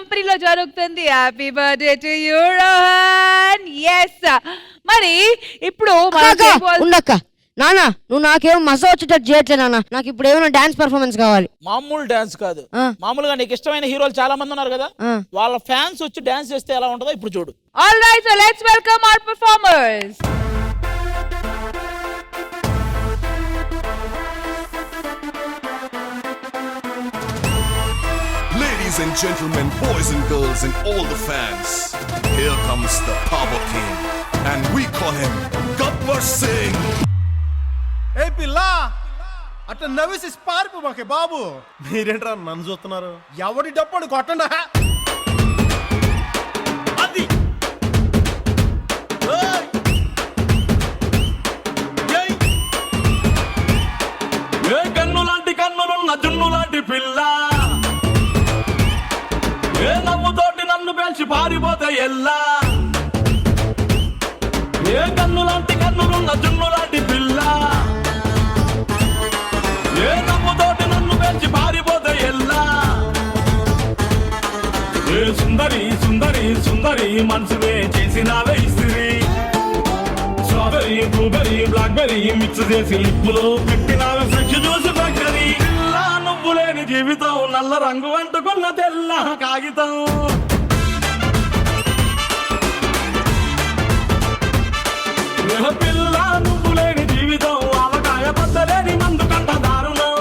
కంపెనీలో జరుగుతుంది. Happy birthday to you Rohan. Yes, మరి ఇప్పుడు ఉండక్క నానా, నువ్వు నాకేమో మజా వచ్చేటట్టు చేయట్లే నాన్న. నాకు ఇప్పుడు ఏమైనా డాన్స్ పర్ఫార్మెన్స్ కావాలి. మామూలు డాన్స్ కాదు, మామూలుగా నీకు ఇష్టమైన హీరోలు చాలా మంది ఉన్నారు కదా, వాళ్ళ ఫ్యాన్స్ వచ్చి డాన్స్ చేస్తే ఎలా ఉంటుందో ఇప్పుడు చూడు. All right, so let's welcome our performers. Ladies and gentlemen, boys and girls and all the fans, here comes the Power King and we call him Gabbar Singh. ఏ పిల్లా, అట్లా నవ్వేసి పారిపోమాకే బాబు. మీరేంట్రా నన్ను చూస్తున్నారు? ఎవడి డప్పుడు కొట్టండా. అది ఏ కన్ను లాంటి కన్నులున్న జున్ను లాంటి పిల్ల, ఏ నవ్వుతోటి నన్ను పెంచి పారిపోతే ఎల్లా. ఏ కన్ను లాంటి కన్నులున్న జున్ను లాంటి పిల్ల, ఏ నవ్వుతోటి నన్ను పెంచి పారిపోతే ఎల్లా. ఏ సుందరి సుందరి సుందరి మనసువే చేసినావే ఇస్త్రీ. స్ట్రాబెరీ బ్లూబెరీ బ్లాక్బెరీ మిక్స్ చేసి లిప్పులో పెట్టినావే ఫ్రెష్ జ్యూస్ ఫ్యాక్టరీ. పిల్ల నువ్వు లేని జీవితం నల్ల రంగు అంటుకున్న తెల్ల కాగితం. పిల్ల నువ్వు లేని జీవితం ఆవకాయ బద్దలేని మందు కంట దారుణం.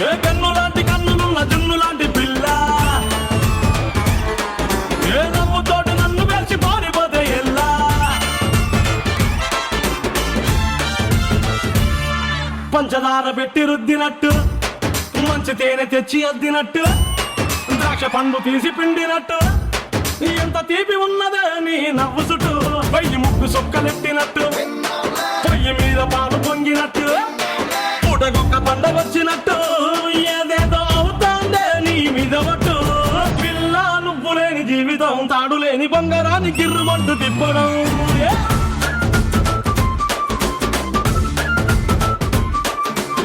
ఏ కన్ను లాంటి కన్నులున్న జున్ను లాంటి పిల్ల, ఏ నవ్వుతోటి నన్ను పెంచి పారిపోతే ఎల్లా. పంచదార పెట్టి రుద్దినట్టు, మంచి తేనె తెచ్చి అద్దినట్టు, ద్రాక్ష పండు తీసి పిండినట్టు, ఎంత తీపి ఉన్నదే నీ నవ్వు చుట్టూ. పొయ్యి ముగ్గు సొక్కలెట్టినట్టు, పొయ్యి మీద పాలు పొంగినట్టు, పూటకొక్క పండగ వచ్చినట్టు, ఏదేదో అవుతాందే నీ మీద పట్టు. పిల్ల నువ్వు లేని జీవితం తాడు లేని బంగారాన్ని గిర్రుమంటూ తిప్పడం.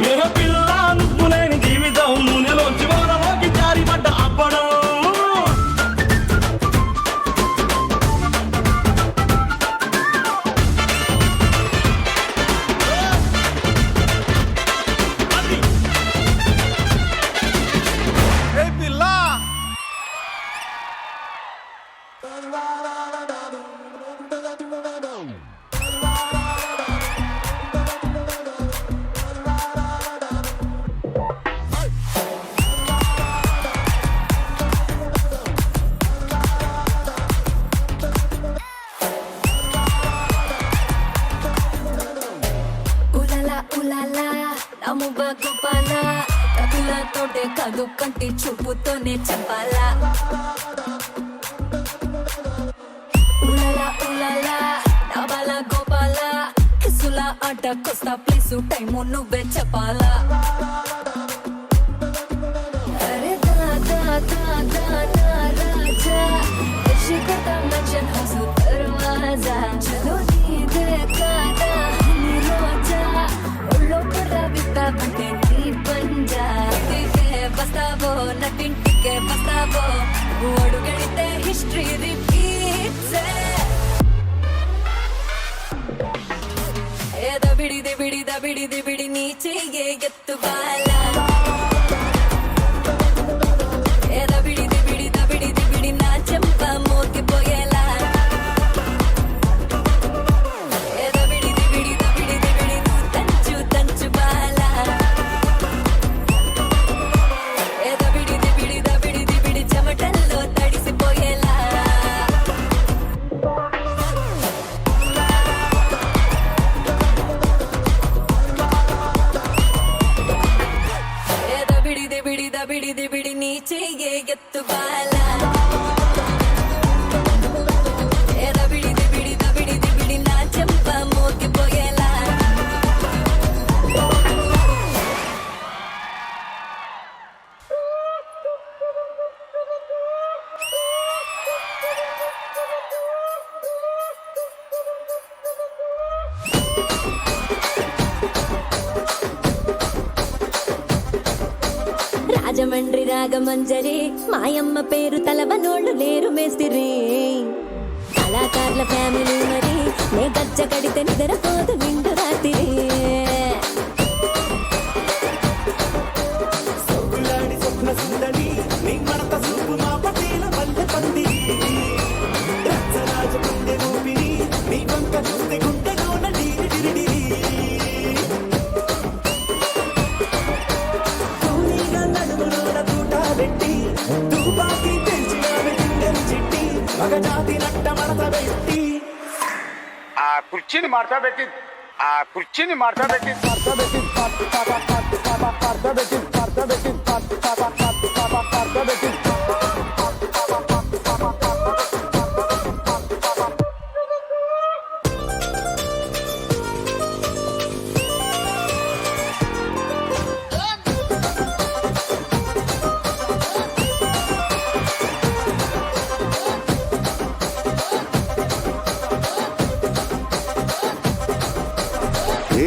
ఏ పిల్ల నువ్వు లేని జీవితం నూనెలోంచి వానలోకి జారిపడ్డ అప్పడం. కథలతోటే కాదు కంటి చూపుతోనే చెప్పాలా. ఉలలా ఉలలా నవల గోపాల, కిసుల ఆట కొస్తా ప్లేసు టైము నువ్వే చెప్పాలా. అరే దాదా దాదా రాజా ఇషికత మెన్షన్ హౌస్ దర్వాజా, చలో నీదే కాదా నీ రోజా, ఒళ్ళో పడవిత అంటే నీ పంజా. బస్తావో నటింటికే బస్తావో, అడుగడితే హిస్టరీ రిపీట్స్. దబిడి బిడి దబిడి బిడి నీ చెయ్యే ఎత్తు బాలా. దబిడి బిడి నా చెంప మోగిపోయేలా. దబిడి నువ్వు తంచు తంచు బాలా. దబిడి చెమటల్లో తడిసిపోయేలా. దబిడి నీ చెయ్యే ఎత్తు బాలా. దబిడి నా చెంప మోగిపోయేలా. రాజమండ్రి రాగమంజరి మాయమ్మ పేరు తలవనోళ్ళు లేరు మేస్తిరి కళాకారుల ఫ్యామిలీ మరి నే గజ్జ కడితే నిద్రపోదు నిండు రాత్రి ఆ కుర్చీని మార్చబెట్టి ఆ కుర్చీని మార్చబెట్టి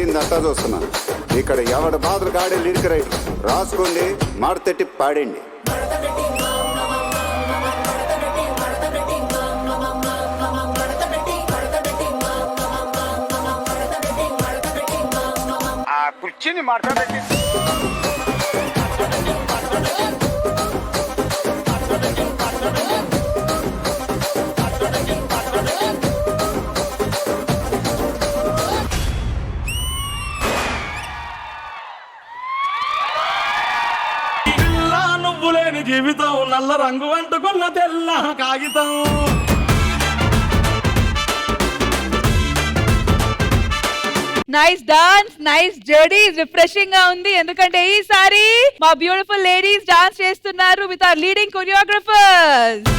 ఏందంతా చూస్తున్నా ఇక్కడ ఎవడ బాధలు కాడే లిరిక్ రైటర్ రాసుకోండి మాడతెట్టి పాడండి ఆ కుర్చీని మాట్లాడబెట్టి లేని జీవితం నల్ల రంగు అంటుకున్న తెల్ల కాగితం nice dance, nice journeys, refreshing గా ఉంది. ఎందుకంటే ఈసారి మా బ్యూటిఫుల్ లేడీస్ డాన్స్ చేస్తున్నారు విత్ ఆర్ లీడింగ్ కొరియోగ్రఫర్స్.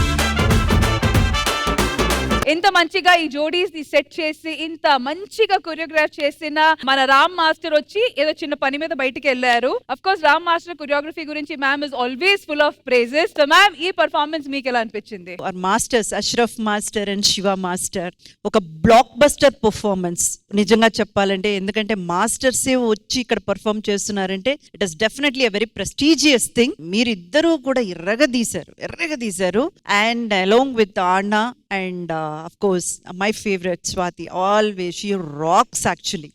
ఇంత మంచిగా ఈ జోడీస్ ని సెట్ చేసి ఇంత మంచిగా కొరియోగ్రాఫ్ చేసిన మన రామ్ మాస్టర్ వచ్చి ఏదో చిన్న పని మీద బయటికి వెళ్ళారు. Of course Ram master choreography గురించి ma'am is always full of praises. So ma'am, ఈ పర్ఫార్మెన్స్ మీకు ఎలా అనిపించింది? Masters Ashraf master and Shiva master ఒక బ్లాక్ బస్టర్ పర్ఫార్మెన్స్ నిజంగా చెప్పాలంటే. ఎందుకంటే మాస్టర్సే వచ్చి ఇక్కడ పర్ఫార్మ్ చేస్తున్నారంటే it is definitely a very prestigious thing. మీరిద్దరూ కూడా ఎర్రగదీశారు and along with Arna and of course my favorite Swati, always she rocks actually.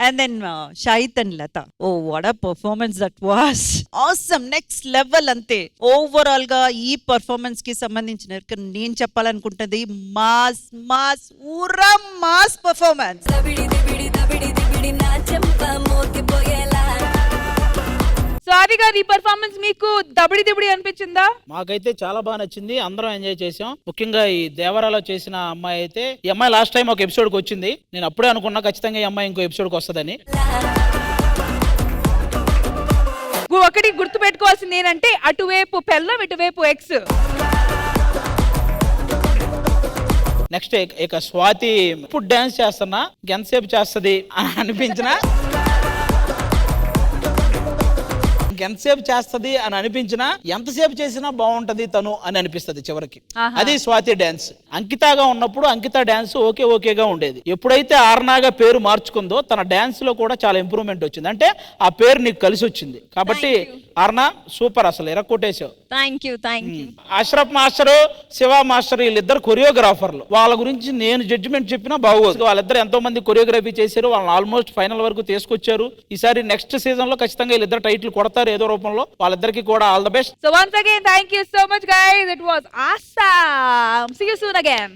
And then Shahid and Lata, oh what a performance that was, awesome, next level ante. Overall ga ee performance ki sambandhinchina nenu cheppalanukuntadi mass ura mass performance. దబిడి నా చెంప మోగిపోయేలా. So ఆది గారు, ఈ performance మీకు దబిడి అనిపించిందా? మాకైతే చాలా బాగా నచ్చింది, అందరం ఎంజాయ్ చేసాం. ముఖ్యంగా ఈ దేవరాలో చేసిన అమ్మాయి అయితే, ఈ అమ్మాయి లాస్ట్ టైం ఒక ఎపిసోడ్ కి వచ్చింది. నేను అప్పుడే అనుకున్నా ఖచ్చితంగా ఈ అమ్మాయి ఇంకో ఎపిసోడ్ కి వస్తుందని. ఒకటి గుర్తు పెట్టుకోవాల్సింది ఏంటంటే, అటువైపు పెళ్ళం ఇటువైపు ఎక్స్. నెక్స్ట్ ఇక స్వాతి ఇప్పుడు డాన్స్ చేస్తున్నా ఎంతసేపు చేస్తుంది అని అనిపించిన, ఎంతసేపు చేస్తుంది అని అనిపించినా ఎంతసేపు చేసినా బాగుంటది తను అని అనిపిస్తుంది చివరికి. అది స్వాతి డాన్స్. అంకితగా ఉన్నప్పుడు అంకిత డాన్స్ ఓకేగా ఉండేది. ఎప్పుడైతే ఆర్నాగా పేరు మార్చుకుందో తన డాన్స్ లో కూడా చాలా ఇంప్రూవ్మెంట్ వచ్చింది. అంటే ఆ పేరు నీకు కలిసి వచ్చింది కాబట్టి ఆర్నా సూపర్, అసలు ఎరక్కొట్టేసావు. Thank you. Ashraf master, Shiva master వీళ్ళిద్దరు కొరియోగ్రాఫర్లు. వాళ్ళ గురించి నేను జడ్జిమెంట్ చెప్పినా బాగోదు. వాళ్ళిద్దరు ఎంతో మంది కొరియోగ్రఫీ చేశారు, వాళ్ళని ఆల్మోస్ట్ ఫైనల్ వరకు తీసుకొచ్చారు. ఈసారి నెక్స్ట్ సీజన్ లో ఖచ్చితంగా వీళ్ళిద్దరు టైటిల్ కొడతారు ఏదో రూపంలో. వాళ్ళిద్దరికి కూడా all the best. So once again, thank you so much guys. It was awesome. See you soon again.